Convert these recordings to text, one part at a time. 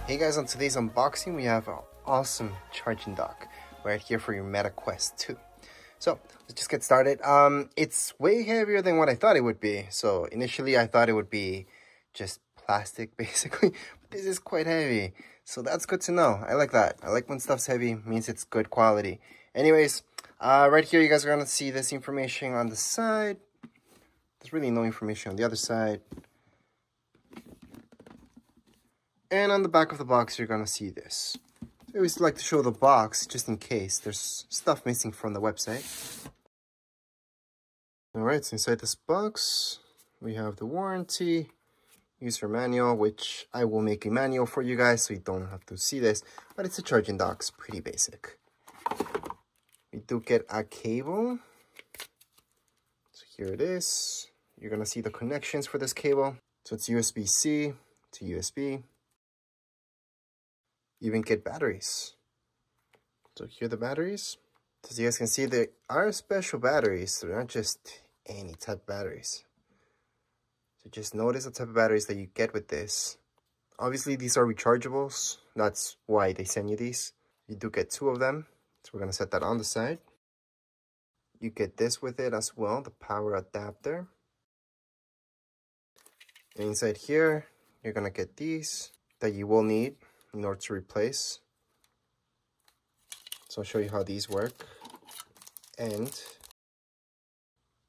Hey guys, on today's unboxing we have an awesome charging dock right here for your Meta Quest 2. So let's just get started. It's way heavier than what I thought it would be. So initially I thought it would be just plastic basically, but this is quite heavy. So that's good to know. I like that. I like when stuff's heavy, means it's good quality. Anyways, right here you guys are gonna see this information on the side. There's really no information on the other side. And on the back of the box, you're gonna see this. I always like to show the box just in case there's stuff missing from the website. Alright, so inside this box, we have the warranty, user manual, which I will make a manual for you guys so you don't have to see this, but it's a charging dock, it's pretty basic. We do get a cable. So here it is. You're gonna see the connections for this cable. So it's USB-C to USB. You even get batteries. So here are the batteries. As you guys can see, they are special batteries. They're not just any type of batteries. So just notice the type of batteries that you get with this. Obviously, these are rechargeables. That's why they send you these. You do get 2 of them. So we're gonna set that on the side. You get this with it as well, the power adapter. And inside here, you're gonna get these that you will need in order to replace. So I'll show you how these work. And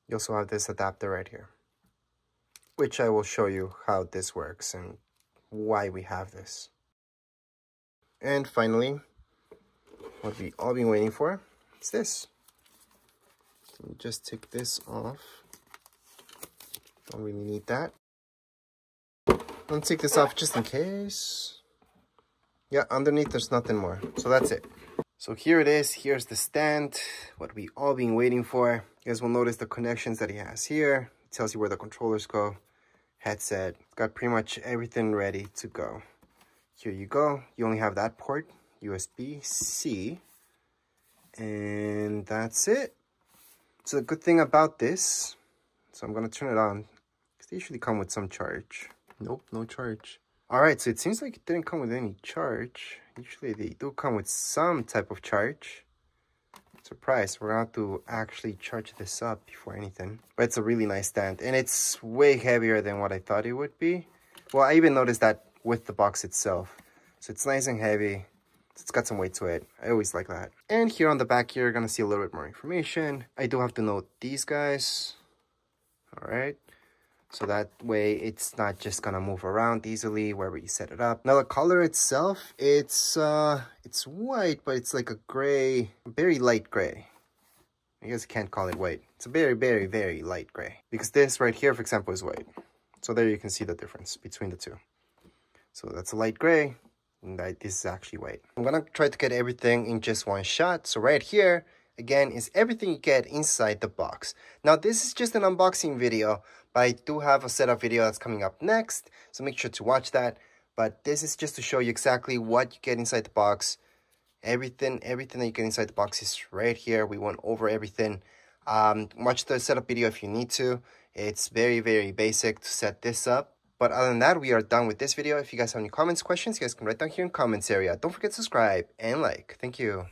you also have this adapter right here, which I will show you how this works and why we have this. And finally, what we all been waiting for is this. So just take this off. Don't really need that. I'll take this off just in case. Yeah, underneath there's nothing more. So that's it. So here it is. Here's the stand. What we all been waiting for. You guys will notice the connections that he has here. It tells you where the controllers go. Headset. Got pretty much everything ready to go. Here you go. You only have that port. USB-C. And that's it. So the good thing about this. So I'm going to turn it on. Because they usually come with some charge. Nope, no charge. Alright, so it seems like it didn't come with any charge. Usually they do come with some type of charge. Surprise, we're going to have to actually charge this up before anything. But it's a really nice stand, and it's way heavier than what I thought it would be. Well, I even noticed that with the box itself. So it's nice and heavy. It's got some weight to it. I always like that. And here on the back here, you're going to see a little bit more information. I do have to note these guys. Alright. So that way it's not just gonna move around easily wherever you set it up. Now the color itself, it's white, but it's like a gray, very light gray. I guess you can't call it white. It's a very, very, very light gray. Because this right here, for example, is white. So there you can see the difference between the two. So that's a light gray, and this is actually white. I'm gonna try to get everything in just one shot. So right here, again, is everything you get inside the box. Now, this is just an unboxing video, but I do have a setup video that's coming up next, so make sure to watch that. But this is just to show you exactly what you get inside the box. Everything that you get inside the box is right here. We went over everything. Watch the setup video if you need to. It's very, very basic to set this up. But other than that, we are done with this video. If you guys have any comments, questions, you guys can write down here in the comments area. Don't forget to subscribe and like. Thank you.